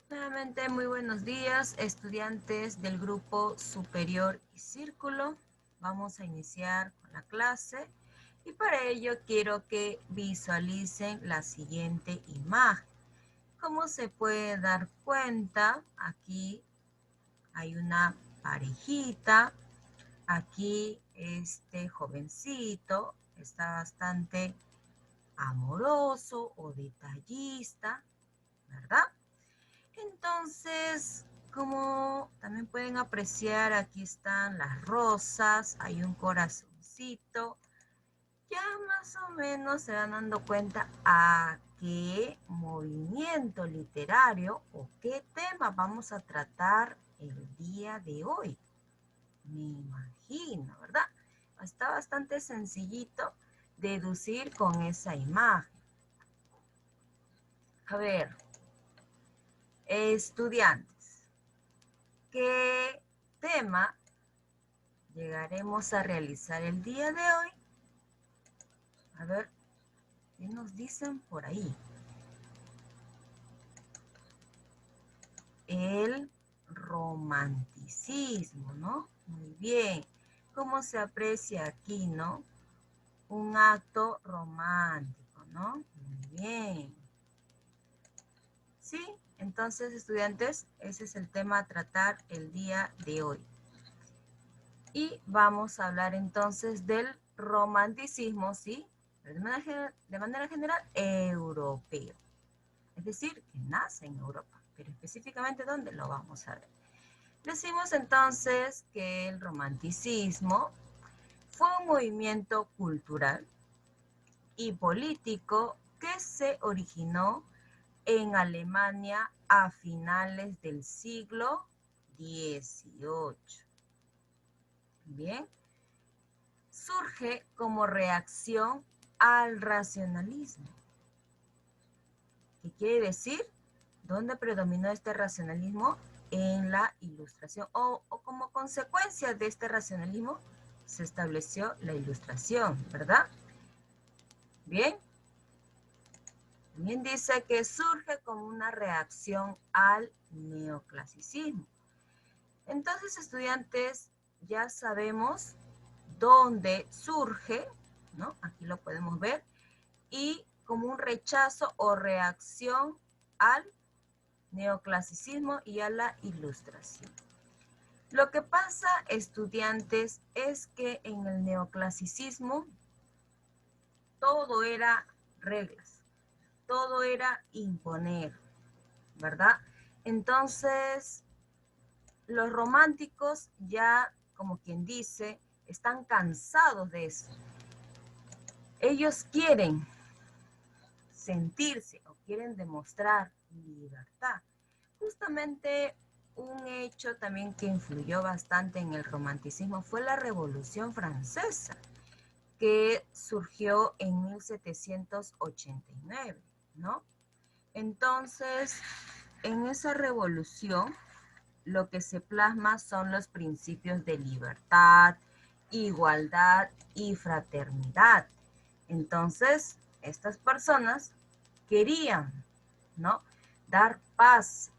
Nuevamente, muy buenos días, estudiantes del grupo superior y círculo. Vamos a iniciar con la clase y para ello quiero que visualicen la siguiente imagen. Como se puede dar cuenta, aquí hay una parejita. Aquí este jovencito está bastante amoroso o detallista, ¿verdad? Entonces, como también pueden apreciar, aquí están las rosas, hay un corazoncito. Ya más o menos se van dando cuenta a qué movimiento literario o qué tema vamos a tratar el día de hoy. Me imagino, ¿verdad? Está bastante sencillito deducir con esa imagen. A ver, estudiantes, ¿qué tema llegaremos a realizar el día de hoy? A ver, ¿qué nos dicen por ahí? El romanticismo, ¿no? Muy bien. ¿Cómo se aprecia aquí, no? Un acto romántico, ¿no? Muy bien. ¿Sí? Entonces, estudiantes, ese es el tema a tratar el día de hoy. Y vamos a hablar entonces del romanticismo, ¿sí? De manera general, europeo. Es decir, que nace en Europa, pero específicamente ¿dónde lo vamos a ver? Decimos entonces que el romanticismo fue un movimiento cultural y político que se originó en Alemania a finales del siglo XVIII. Bien, surge como reacción al racionalismo. ¿Qué quiere decir? ¿Dónde predominó este racionalismo? En la Ilustración, o como consecuencia de este racionalismo se estableció la Ilustración, ¿verdad? Bien, también dice que surge como una reacción al neoclasicismo. Entonces, estudiantes, ya sabemos dónde surge, ¿no? Aquí lo podemos ver, y como un rechazo o reacción al neoclasicismo y a la Ilustración. Lo que pasa, estudiantes, es que en el neoclasicismo todo era reglas, todo era imponer, ¿verdad? Entonces, los románticos ya, como quien dice, están cansados de eso. Ellos quieren sentirse o quieren demostrar libertad. Justamente un hecho también que influyó bastante en el romanticismo fue la Revolución Francesa, que surgió en 1789, ¿no? Entonces, en esa revolución, lo que se plasma son los principios de libertad, igualdad y fraternidad. Entonces, estas personas querían, ¿no? Dar paz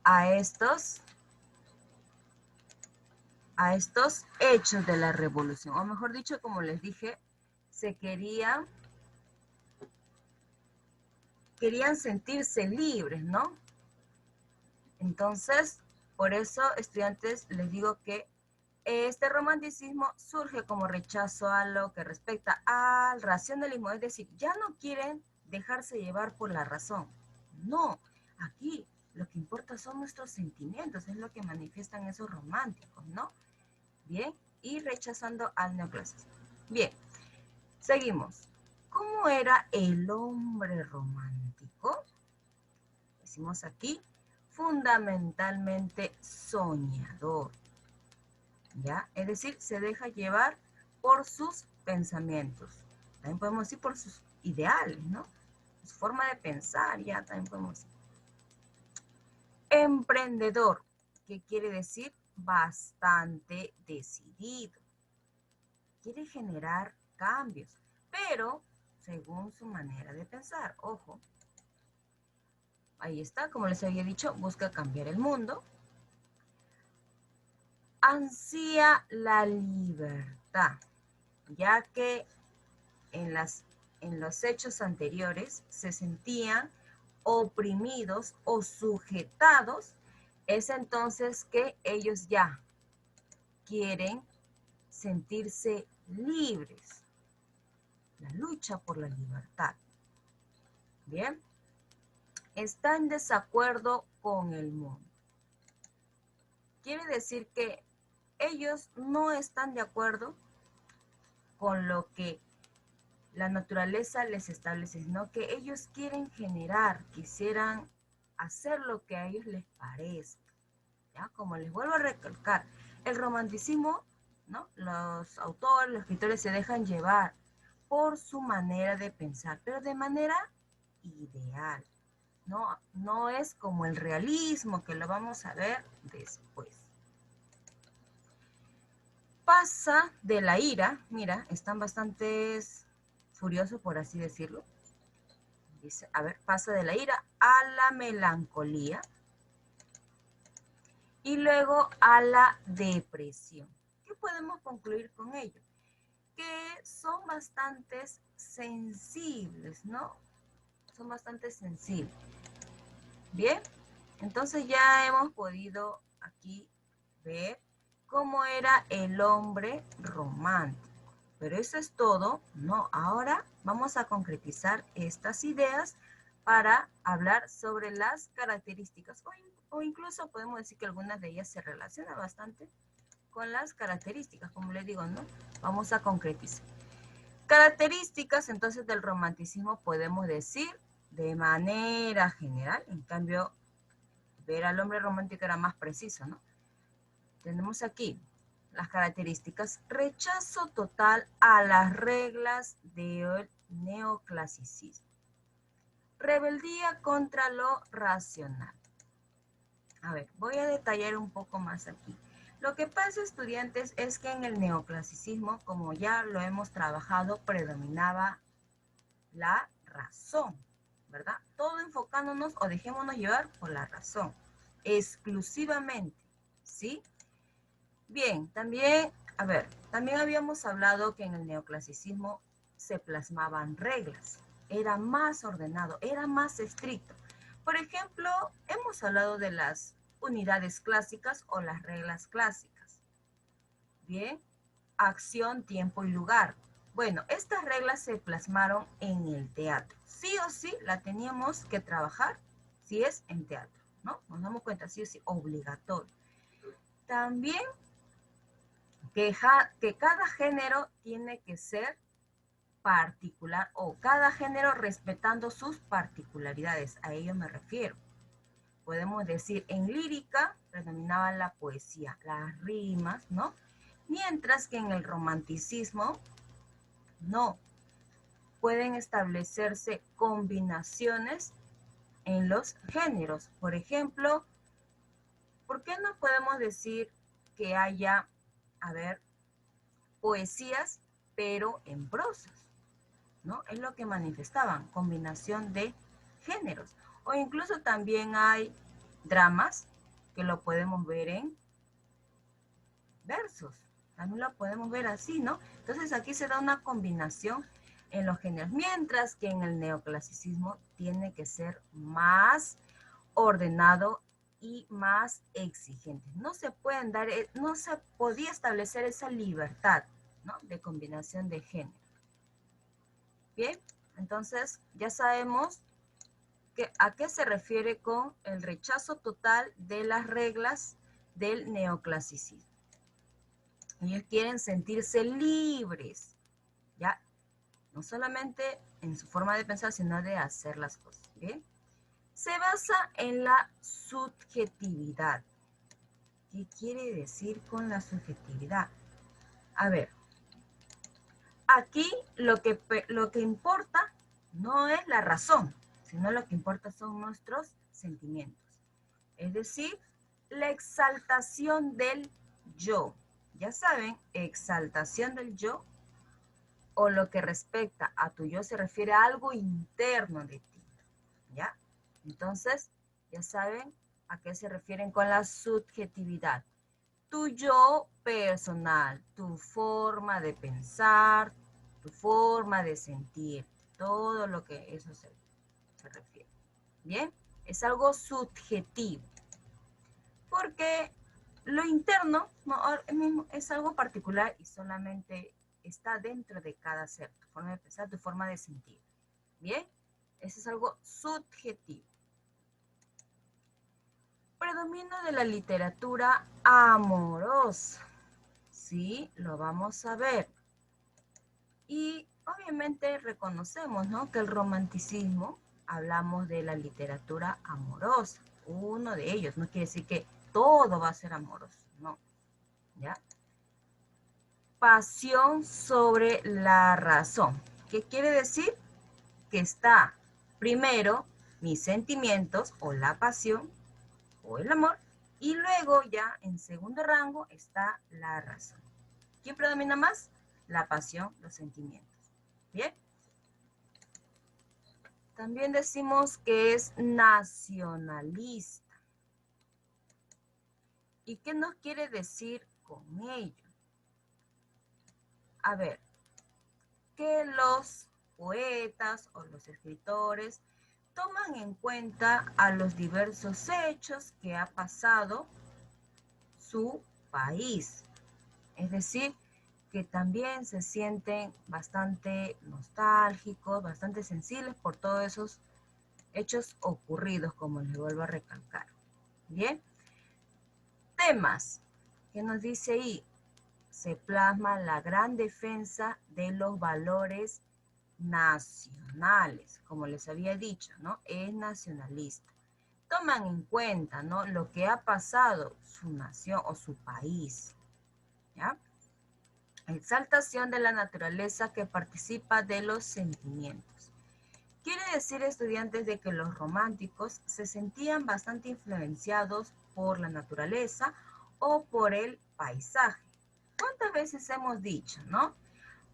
a estos hechos de la revolución, o mejor dicho, como les dije, se querían sentirse libres, ¿no? Entonces, por eso, estudiantes, les digo que este romanticismo surge como rechazo a lo que respecta al racionalismo, es decir, ya no quieren dejarse llevar por la razón. No, aquí lo que importa son nuestros sentimientos, es lo que manifiestan esos románticos, ¿no? Bien, y rechazando al neoclasicismo. Bien, seguimos. ¿Cómo era el hombre romántico? Decimos aquí, fundamentalmente soñador, ¿ya? Es decir, se deja llevar por sus pensamientos. También podemos decir por sus ideales, ¿no? Su forma de pensar, ya también podemos decir. Emprendedor, ¿qué quiere decir? Bastante decidido. Quiere generar cambios, pero según su manera de pensar, ojo. Ahí está, como les había dicho, busca cambiar el mundo. Ansía la libertad, ya que en los hechos anteriores se sentían oprimidos o sujetados, es entonces que ellos ya quieren sentirse libres. La lucha por la libertad. Bien. Está en desacuerdo con el mundo. Quiere decir que ellos no están de acuerdo con lo que la naturaleza les establece, sino que ellos quieren generar, quisieran hacer lo que a ellos les parezca. ¿Ya? Como les vuelvo a recalcar, el romanticismo, ¿no? Los autores, los escritores se dejan llevar por su manera de pensar, pero de manera ideal. No, no es como el realismo, que lo vamos a ver después. Pasa de la ira, mira, están bastante furiosos, por así decirlo. Dice, a ver, pasa de la ira a la melancolía y luego a la depresión. ¿Qué podemos concluir con ello? Que son bastante sensibles, ¿no? Son bastante sensibles. Bien, entonces ya hemos podido aquí ver cómo era el hombre romántico. Pero eso es todo, ¿no? Ahora vamos a concretizar estas ideas para hablar sobre las características o incluso podemos decir que algunas de ellas se relacionan bastante con las características, como les digo, ¿no? Vamos a concretizar. Características entonces del romanticismo podemos decir de manera general, en cambio ver al hombre romántico era más preciso, ¿no? Tenemos aquí las características: rechazo total a las reglas del neoclasicismo, rebeldía contra lo racional. A ver, voy a detallar un poco más aquí. Lo que pasa, estudiantes, es que en el neoclasicismo, como ya lo hemos trabajado, predominaba la razón, ¿verdad? Todo enfocándonos o dejémonos llevar por la razón, exclusivamente, ¿sí? Bien, también, a ver, también habíamos hablado que en el neoclasicismo se plasmaban reglas, era más ordenado, era más estricto. Por ejemplo, hemos hablado de las unidades clásicas o las reglas clásicas. Bien, acción, tiempo y lugar. Bueno, estas reglas se plasmaron en el teatro. Sí o sí la teníamos que trabajar si es en teatro, ¿no? Nos damos cuenta, sí o sí, obligatorio. También que cada género tiene que ser particular o cada género respetando sus particularidades, a ello me refiero. Podemos decir, en lírica predominaba la poesía, las rimas, ¿no? Mientras que en el romanticismo, no. Pueden establecerse combinaciones en los géneros. Por ejemplo, ¿por qué no podemos decir que haya, a ver, poesías, pero en prosas? ¿No? Es lo que manifestaban, combinación de géneros. O incluso también hay dramas que lo podemos ver en versos. También lo podemos ver así, ¿no? Entonces aquí se da una combinación en los géneros, mientras que en el neoclasicismo tiene que ser más ordenado y más exigente. No se pueden dar, no se podía establecer esa libertad, ¿no? De combinación de género. Bien, entonces ya sabemos a qué se refiere con el rechazo total de las reglas del neoclasicismo. Ellos quieren sentirse libres, ¿ya? No solamente en su forma de pensar, sino de hacer las cosas, ¿bien? Se basa en la subjetividad. ¿Qué quiere decir con la subjetividad? A ver, aquí lo que importa no es la razón, sino lo que importa son nuestros sentimientos. Es decir, la exaltación del yo. Ya saben, exaltación del yo o lo que respecta a tu yo se refiere a algo interno de ti, ¿ya? Entonces, ya saben a qué se refieren con la subjetividad. Tu yo personal, tu forma de pensar, tu forma de sentir, todo lo que eso se refiere. Bien, es algo subjetivo, porque lo interno es algo particular y solamente está dentro de cada ser, tu forma de pensar, tu forma de sentir. Bien, eso es algo subjetivo. Predominio de la literatura amorosa. Sí, lo vamos a ver. Y obviamente reconocemos, ¿no?, que el romanticismo, hablamos de la literatura amorosa, uno de ellos, no quiere decir que todo va a ser amoroso, no, ¿ya? Pasión sobre la razón. ¿Qué quiere decir? Que está primero mis sentimientos o la pasión o el amor, y luego ya en segundo rango está la razón. ¿Quién predomina más? La pasión, los sentimientos. ¿Bien? También decimos que es nacionalista. ¿Y qué nos quiere decir con ello? A ver, que los poetas o los escritores toman en cuenta a los diversos hechos que ha pasado su país. Es decir, que también se sienten bastante nostálgicos, bastante sensibles por todos esos hechos ocurridos, como les vuelvo a recalcar. Bien, temas que nos dice ahí, se plasma la gran defensa de los valores nacionales, como les había dicho, ¿no? Es nacionalista. Toman en cuenta, ¿no?, lo que ha pasado su nación o su país, ¿ya? Exaltación de la naturaleza que participa de los sentimientos. Quiere decir, estudiantes, de que los románticos se sentían bastante influenciados por la naturaleza o por el paisaje. ¿Cuántas veces hemos dicho, no?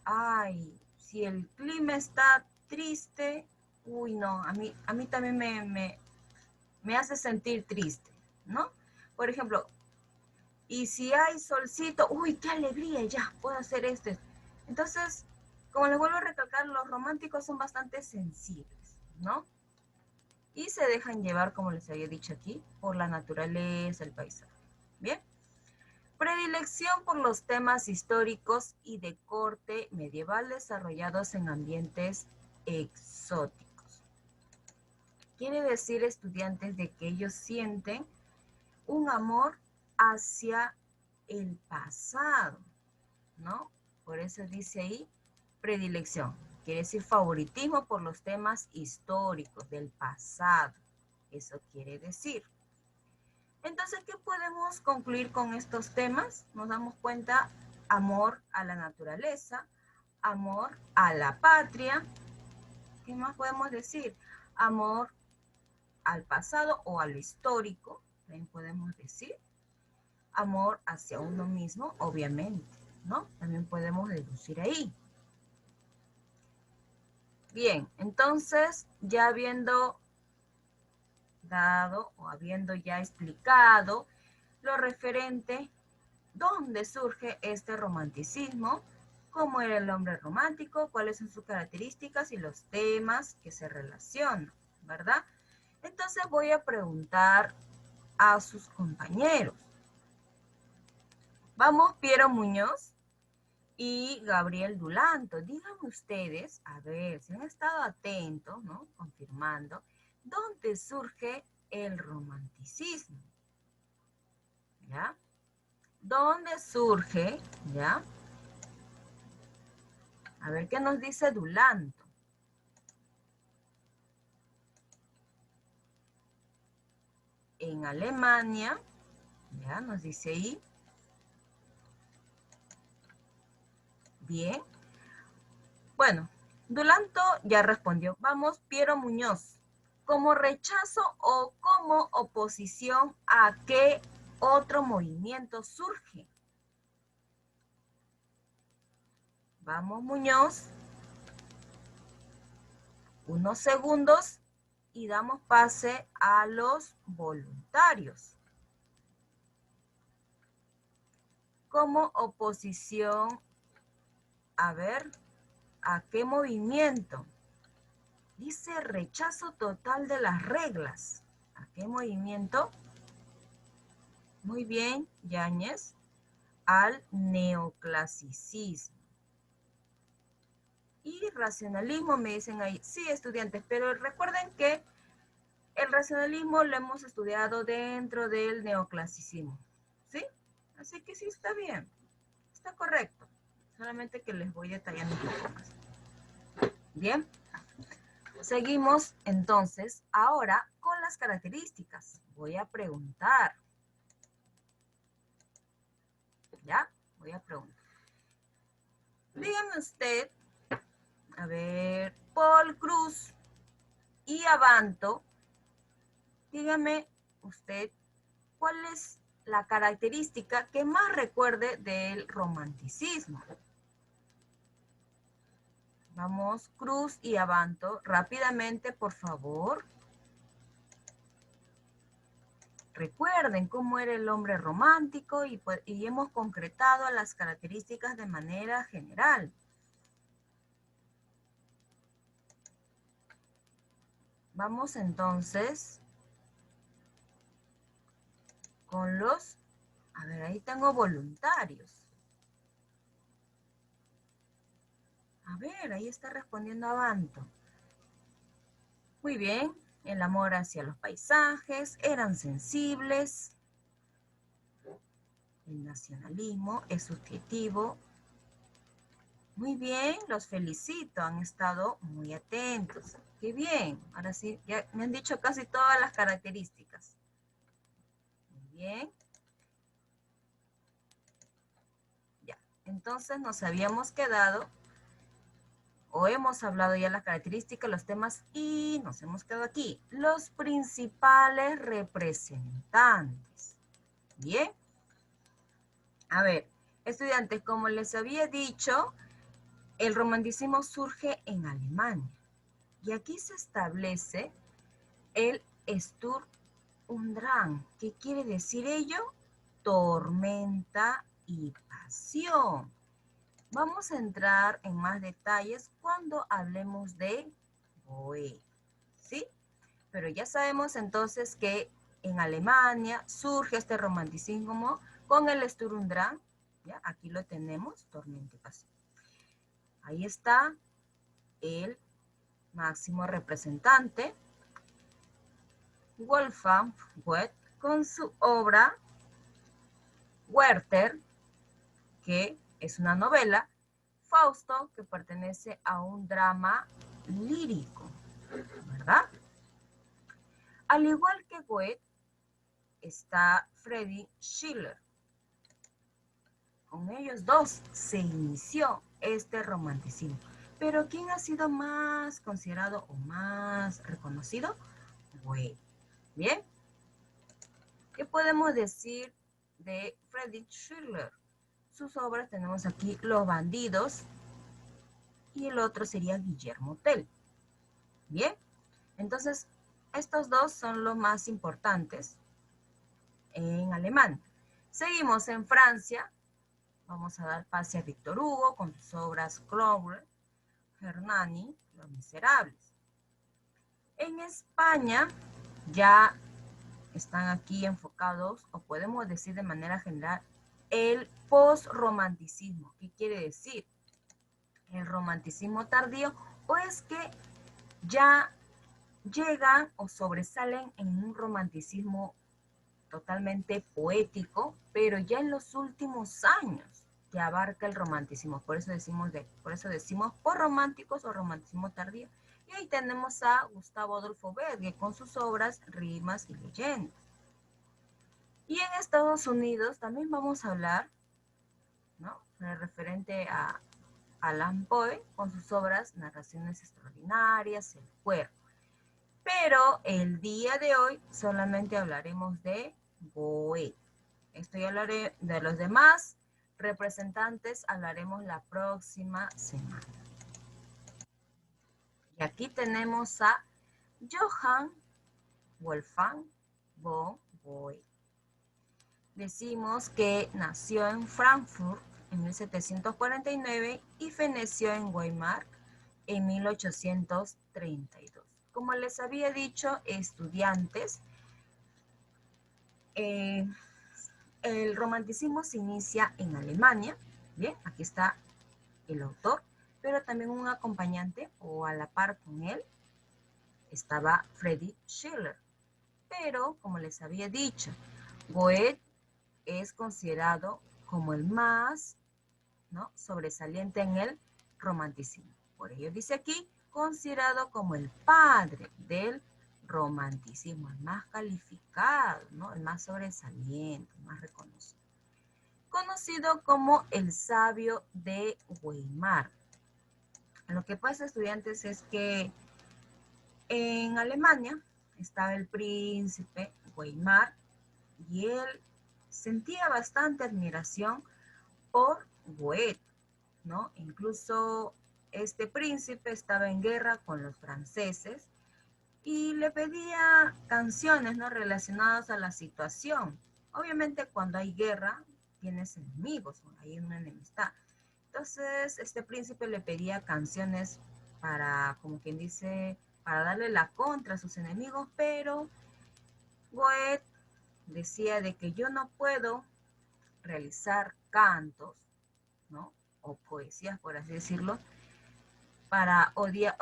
Ay, si el clima está triste, uy, no, a mí también me hace sentir triste, ¿no? Por ejemplo, y si hay solcito, uy, qué alegría, ya puedo hacer esto. Entonces, como les vuelvo a recalcar, los románticos son bastante sensibles, ¿no? Y se dejan llevar, como les había dicho aquí, por la naturaleza, el paisaje. Bien. Predilección por los temas históricos y de corte medieval desarrollados en ambientes exóticos. Quiere decir, estudiantes, de que ellos sienten un amor hacia el pasado, ¿no? Por eso dice ahí predilección. Quiere decir favoritismo por los temas históricos del pasado. Eso quiere decir. Entonces, ¿qué podemos concluir con estos temas? Nos damos cuenta: amor a la naturaleza, amor a la patria. ¿Qué más podemos decir? Amor al pasado o a lo histórico, también podemos decir. Amor hacia uno mismo, obviamente, ¿no? También podemos deducir ahí. Bien, entonces, ya habiendo dado o habiendo ya explicado lo referente, dónde surge este romanticismo, cómo era el hombre romántico, cuáles son sus características y los temas que se relacionan, ¿verdad? Entonces voy a preguntar a sus compañeros. Vamos, Piero Muñoz y Gabriel Dulanto. Díganme ustedes, a ver, si han estado atentos, ¿no?, confirmando, ¿dónde surge el romanticismo? ¿Ya? ¿Dónde surge? ¿Ya? A ver qué nos dice Dulanto. En Alemania, ¿ya? Nos dice ahí. Bien. Bueno, Dulanto ya respondió. Vamos, Piero Muñoz. ¿Como rechazo o como oposición a qué otro movimiento surge? Vamos, Muñoz. Unos segundos y damos pase a los voluntarios. Como oposición, a ver, ¿a qué movimiento? Dice rechazo total de las reglas. ¿A qué movimiento? Muy bien, Yáñez. Al neoclasicismo. Y racionalismo me dicen ahí. Sí, estudiantes, pero recuerden que el racionalismo lo hemos estudiado dentro del neoclasicismo. ¿Sí? Así que sí está bien. Está correcto. Solamente que les voy detallando un poco más. Bien. Seguimos entonces ahora con las características. Voy a preguntar. ¿Ya? Voy a preguntar. Dígame usted, a ver, Paul Cruz y Abanto, dígame usted, ¿cuál es la característica que más recuerde del romanticismo? Vamos, Cruz y Abanto, rápidamente, por favor. Recuerden cómo era el hombre romántico y hemos concretado las características de manera general. Vamos entonces con los, a ver, ahí tengo voluntarios. A ver, ahí está respondiendo Abanto. Muy bien, el amor hacia los paisajes, eran sensibles. El nacionalismo es subjetivo. Muy bien, los felicito, han estado muy atentos. Qué bien, ahora sí, ya me han dicho casi todas las características. Muy bien. Ya, entonces nos habíamos quedado, o hemos hablado ya las características, los temas, y nos hemos quedado aquí. Los principales representantes. Bien. A ver, estudiantes, como les había dicho, el romanticismo surge en Alemania. Y aquí se establece el Sturm und Drang. ¿Qué quiere decir ello? Tormenta y pasión. Vamos a entrar en más detalles cuando hablemos de Goethe, ¿sí? Pero ya sabemos entonces que en Alemania surge este romanticismo con el Sturm und Drang. ¿Ya? Aquí lo tenemos, tormenta y pasión. Ahí está el máximo representante, Wolfgang Goethe, con su obra Werther, que es una novela, Fausto, que pertenece a un drama lírico, ¿verdad? Al igual que Goethe, está Friedrich Schiller. Con ellos dos se inició este romanticismo. Pero ¿quién ha sido más considerado o más reconocido? Goethe. Bien. ¿Qué podemos decir de Friedrich Schiller? Sus obras tenemos aquí Los bandidos y el otro sería Guillermo Tell. Bien. Entonces, estos dos son los más importantes en alemán. Seguimos en Francia. Vamos a dar pase a Víctor Hugo con sus obras Clover, Hernani, Los Miserables. En España ya están aquí enfocados, o podemos decir de manera general, el postromanticismo. ¿Qué quiere decir? El romanticismo tardío, o es que ya llegan o sobresalen en un romanticismo totalmente poético, pero ya en los últimos años que abarca el romanticismo. Por eso decimos posrománticos o romanticismo tardío. Y ahí tenemos a Gustavo Adolfo Bécquer con sus obras Rimas y Leyendas. Y en Estados Unidos también vamos a hablar, ¿no?, referente a Allan Poe con sus obras Narraciones Extraordinarias, El Cuervo. Pero el día de hoy solamente hablaremos de Goethe. Esto ya hablaré de los demás representantes, hablaremos la próxima semana. Y aquí tenemos a Johann Wolfgang von Goethe. Decimos que nació en Frankfurt en 1749 y feneció en Weimar en 1832. Como les había dicho, estudiantes, el romanticismo se inicia en Alemania. Bien, aquí está el autor, pero también un acompañante o a la par con él estaba Friedrich Schiller. Pero, como les había dicho, Goethe es considerado como el más, ¿no?, sobresaliente en el romanticismo. Por ello dice aquí, considerado como el padre del romanticismo, el más calificado, ¿no?, el más sobresaliente, el más reconocido. Conocido como el sabio de Weimar. Lo que pasa, estudiantes, es que en Alemania estaba el príncipe Weimar y él sentía bastante admiración por Goethe, ¿no? Incluso este príncipe estaba en guerra con los franceses y le pedía canciones, ¿no?, relacionadas a la situación. Obviamente cuando hay guerra tienes enemigos, ¿no?, hay una enemistad. Entonces este príncipe le pedía canciones para, como quien dice, para darle la contra a sus enemigos, pero Goethe decía de que yo no puedo realizar cantos, ¿no?, o poesías, por así decirlo, para odiar,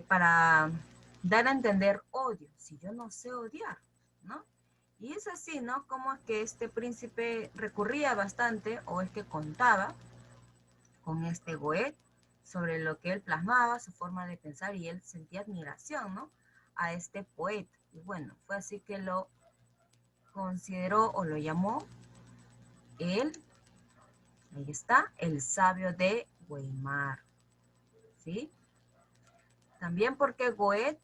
para dar a entender odio, si yo no sé odiar, ¿no? Y es así, ¿no? Como es que este príncipe recurría bastante, o es que contaba con este Goethe sobre lo que él plasmaba, su forma de pensar, y él sentía admiración, ¿no?, a este poeta. Y bueno, fue así que lo consideró o lo llamó él, ahí está, el sabio de Weimar, ¿sí? También porque Goethe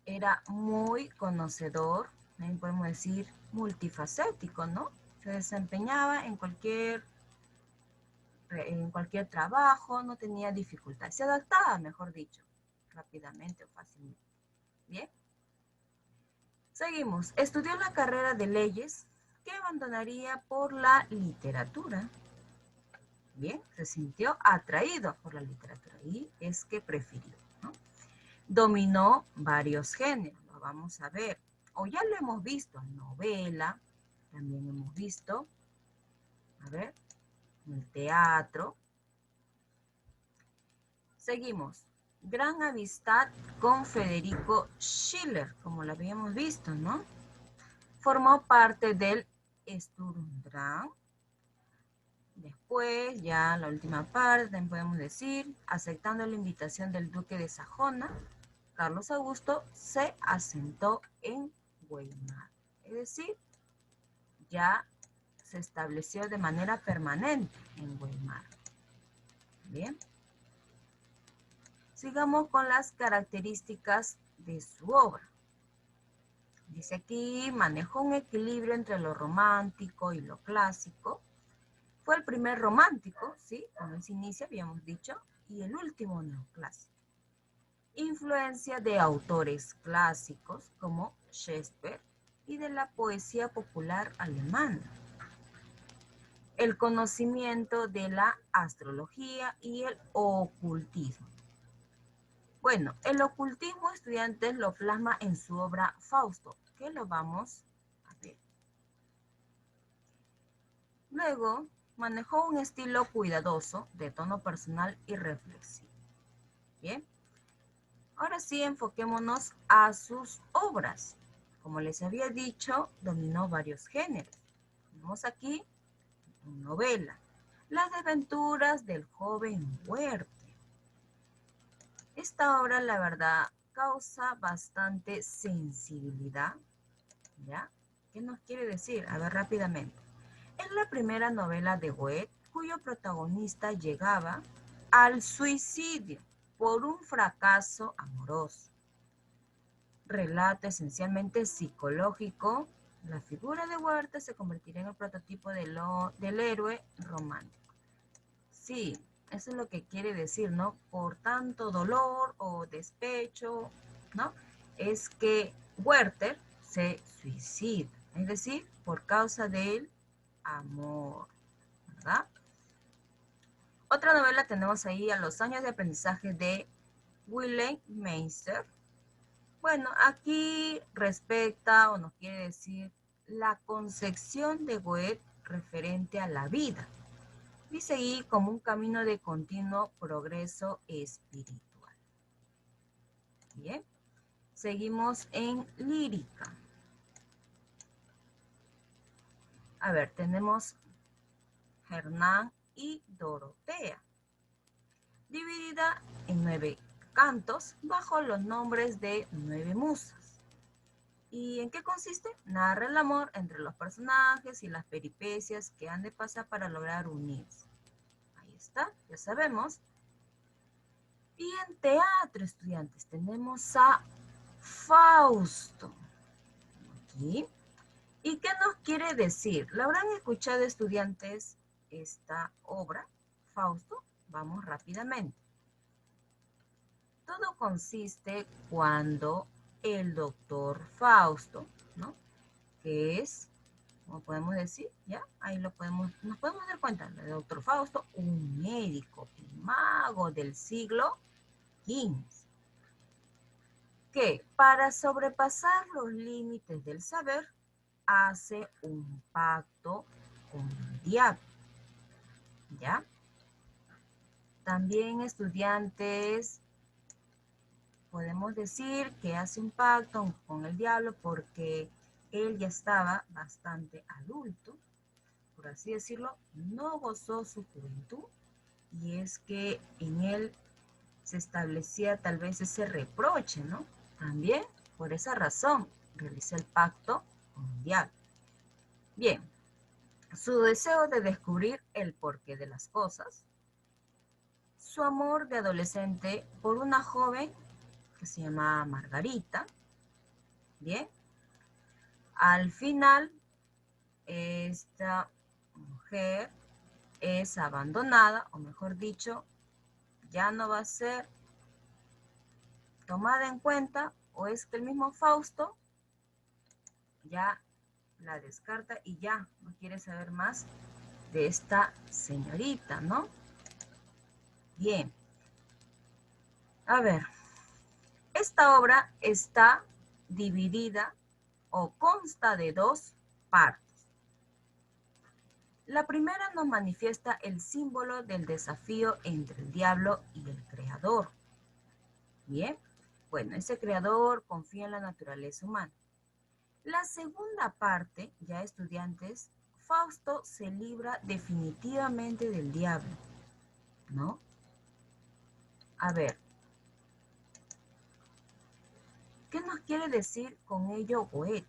era muy conocedor, también podemos decir multifacético, ¿no? Se desempeñaba en cualquier trabajo, no tenía dificultad, se adaptaba, mejor dicho, rápidamente o fácilmente. Bien. Seguimos. Estudió la carrera de leyes que abandonaría por la literatura. Bien, se sintió atraído por la literatura y es que prefirió, ¿no? Dominó varios géneros, lo vamos a ver. O ya lo hemos visto, novela, también hemos visto, a ver, el teatro. Seguimos. Gran amistad con Federico Schiller, como lo habíamos visto, ¿no? Formó parte del Sturm und Drang. Después, ya la última parte, también podemos decir, aceptando la invitación del duque de Sajona, Carlos Augusto se asentó en Weimar. Es decir, ya se estableció de manera permanente en Weimar. Bien. Sigamos con las características de su obra. Dice aquí, manejó un equilibrio entre lo romántico y lo clásico. Fue el primer romántico, ¿sí? Cuando se inicia, habíamos dicho, y el último neoclásico. Influencia de autores clásicos como Shakespeare y de la poesía popular alemana. El conocimiento de la astrología y el ocultismo. Bueno, el ocultismo, estudiantes, lo plasma en su obra Fausto, que lo vamos a ver. Luego, manejó un estilo cuidadoso, de tono personal y reflexivo. Bien. Ahora sí, enfoquémonos a sus obras. Como les había dicho, dominó varios géneros. Tenemos aquí novela, Las desventuras del joven Werther. Esta obra, la verdad, causa bastante sensibilidad, ¿ya? ¿Qué nos quiere decir? A ver, rápidamente. Es la primera novela de Goethe cuyo protagonista llegaba al suicidio por un fracaso amoroso. Relato esencialmente psicológico, la figura de Werther se convertirá en el prototipo del héroe romántico. Sí, Eso es lo que quiere decir, ¿no? Por tanto dolor o despecho, ¿no? Es que Werther se suicida, es decir, por causa del amor, ¿verdad? Otra novela tenemos ahí a los años de aprendizaje de Wilhelm Meister. Bueno, aquí respecta o nos quiere decir la concepción de Goethe referente a la vida y seguir como un camino de continuo progreso espiritual. Bien, seguimos en lírica. A ver, tenemos Hernán y Dorotea, dividida en 9 cantos bajo los nombres de 9 musas. ¿Y en qué consiste? Narra el amor entre los personajes y las peripecias que han de pasar para lograr unirse. Ahí está, ya sabemos. Y en teatro, estudiantes, tenemos a Fausto. Aquí. ¿Y qué nos quiere decir? ¿La habrán escuchado, estudiantes, esta obra, Fausto? Vamos rápidamente. Todo consiste cuando el doctor Fausto, ¿no? Que es, como podemos decir, ya, ahí nos podemos dar cuenta, el doctor Fausto, un médico y mago del siglo XV, que para sobrepasar los límites del saber, hace un pacto con el diablo, ¿ya? También, estudiantes, podemos decir que hace un pacto con el diablo porque él ya estaba bastante adulto, por así decirlo, no gozó su juventud, y es que en él se establecía tal vez ese reproche, ¿no? También, por esa razón, realizó el pacto con el diablo. Bien, su deseo de descubrir el porqué de las cosas, su amor de adolescente por una joven que se llama Margarita, bien, al final esta mujer es abandonada, o mejor dicho, ya no va a ser tomada en cuenta, o es que el mismo Fausto ya la descarta y ya no quiere saber más de esta señorita, ¿no? Bien. A ver, esta obra está dividida o consta de 2 partes. La primera nos manifiesta el símbolo del desafío entre el diablo y el creador. Bien, bueno, ese creador confía en la naturaleza humana. La segunda parte, ya estudiantes, Fausto se libra definitivamente del diablo, ¿no? A ver, ¿qué nos quiere decir con ello Goethe?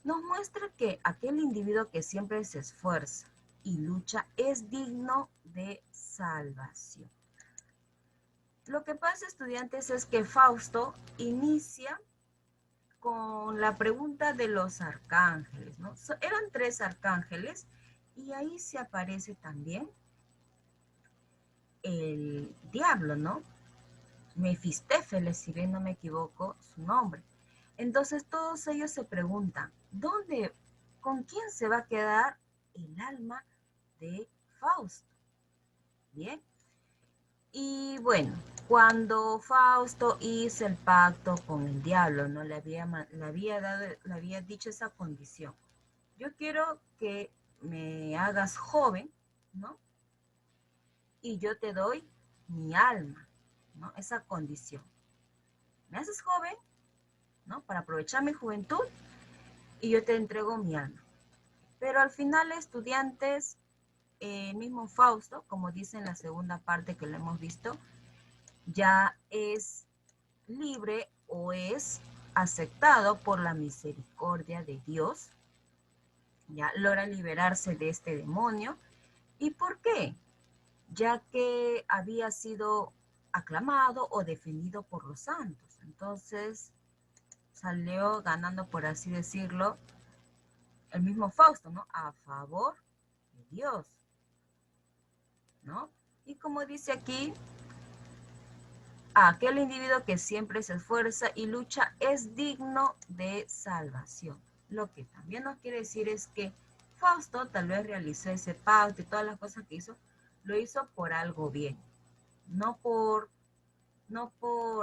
Nos muestra que aquel individuo que siempre se esfuerza y lucha es digno de salvación. Lo que pasa, estudiantes, es que Fausto inicia con la pregunta de los arcángeles, ¿no? Eran 3 arcángeles y ahí se aparece también el diablo, ¿no? Mefistéfeles, si bien no me equivoco su nombre. Entonces todos ellos se preguntan, ¿dónde, con quién se va a quedar el alma de Fausto? Bien. Y bueno, cuando Fausto hizo el pacto con el diablo, ¿no? Le había dicho esa condición. Yo quiero que me hagas joven, ¿no? Y yo te doy mi alma, ¿no? Esa condición. Me haces joven, ¿no? Para aprovechar mi juventud y yo te entrego mi alma. Pero al final, estudiantes, mismo Fausto, como dice en la segunda parte que lo hemos visto, ya es libre o es aceptado por la misericordia de Dios, ya logra liberarse de este demonio. ¿Y por qué? Ya que había sido aclamado o defendido por los santos. Entonces salió ganando, por así decirlo, el mismo Fausto, ¿no? A favor de Dios, ¿no? Y como dice aquí, aquel individuo que siempre se esfuerza y lucha es digno de salvación. Lo que también nos quiere decir es que Fausto tal vez realizó ese pacto y todas las cosas que hizo, lo hizo por algo bien, no por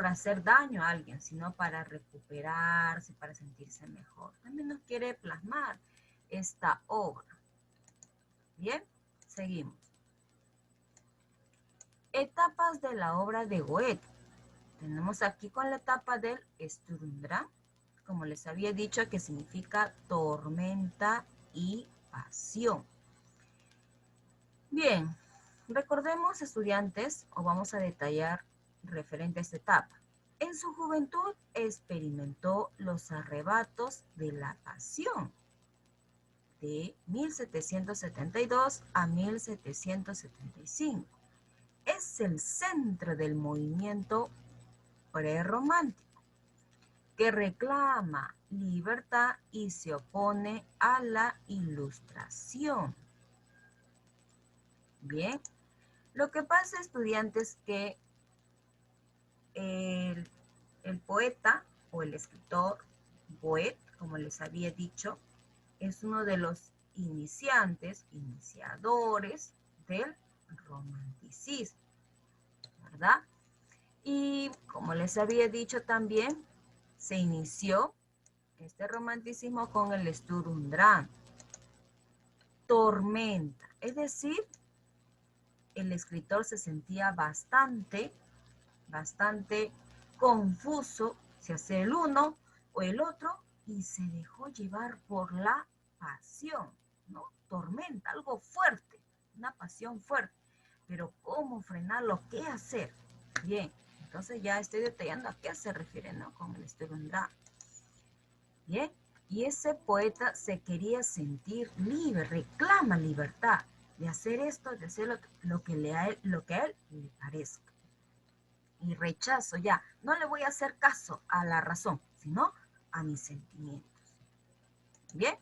hacer daño a alguien, sino para recuperarse, para sentirse mejor. También nos quiere plasmar esta obra. Bien, seguimos. Etapas de la obra de Goethe. Tenemos aquí con la etapa del Sturmdrang, como les había dicho, que significa tormenta y pasión. Bien, recordemos, estudiantes, o vamos a detallar referente a esta etapa. En su juventud experimentó los arrebatos de la pasión de 1772 a 1775. Es el centro del movimiento prerromántico que reclama libertad y se opone a la ilustración. Bien, lo que pasa, estudiantes, que el poeta o el escritor Goethe, como les había dicho, es uno de los iniciadores del romanticismo, ¿verdad? Y como les había dicho también, se inició este romanticismo con el Sturm und Drang, tormenta, es decir, el escritor se sentía bastante confuso si hacer el uno o el otro y se dejó llevar por la pasión, ¿no? Tormenta, algo fuerte, una pasión fuerte. Pero ¿cómo frenarlo? ¿Qué hacer? Bien, entonces ya estoy detallando a qué se refiere, ¿no? Con el Sturm und Drang. Bien, y ese poeta se quería sentir libre, reclama libertad de hacer esto, de hacer lo que a él le parezca. Y rechazo ya, no le voy a hacer caso a la razón, sino a mis sentimientos. Bien,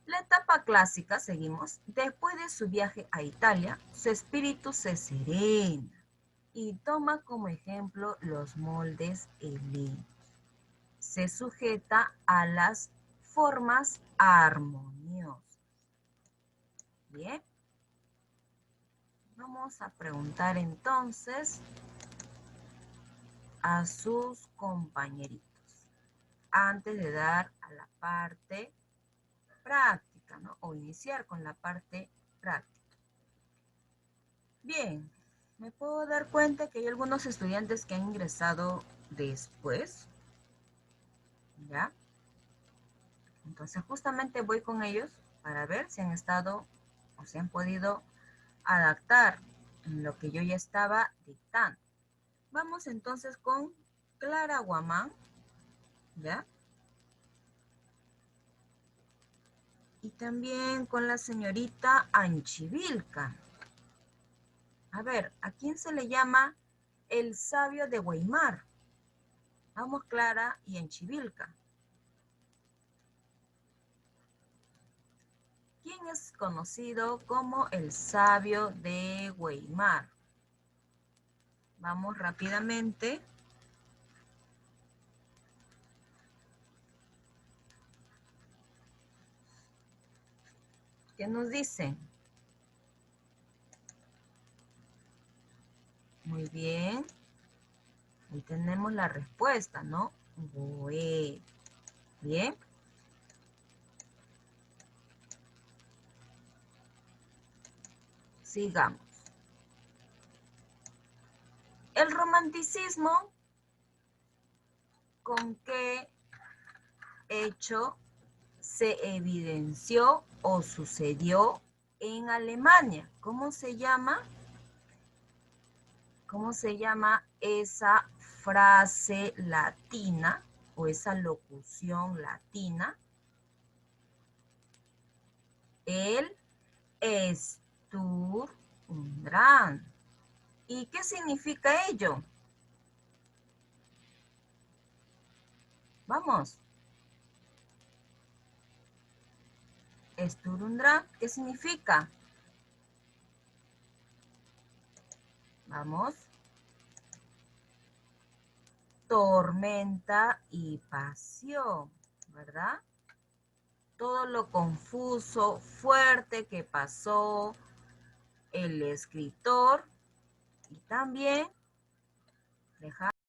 la etapa clásica, seguimos. Después de su viaje a Italia, su espíritu se serena y toma como ejemplo los moldes helenos. Se sujeta a las formas armoniosas. Bien. Vamos a preguntar entonces a sus compañeritos antes de dar a la parte práctica, ¿no? O iniciar con la parte práctica. Bien, me puedo dar cuenta que hay algunos estudiantes que han ingresado después, ¿ya? Entonces justamente voy con ellos para ver si han estado o si han podido adaptar en lo que yo ya estaba dictando. Vamos entonces con Clara Guamán, ¿ya? Y también con la señorita Anchivilca. A ver, ¿a quién se le llama el sabio de Weimar? Vamos, Clara y Anchivilca. ¿Quién es conocido como el sabio de Weimar? Vamos rápidamente. ¿Qué nos dicen? Muy bien. Ahí tenemos la respuesta, ¿no? Goethe. Bien. Sigamos. El romanticismo, ¿con qué hecho se evidenció o sucedió en Alemania? ¿Cómo se llama? ¿Cómo se llama esa frase latina o esa locución latina? El Sturm und Drang. ¿Y qué significa ello? Vamos. Sturm und Drang, ¿qué significa? Vamos. Tormenta y pasión, ¿verdad? Todo lo confuso, fuerte que pasó el escritor y también dejar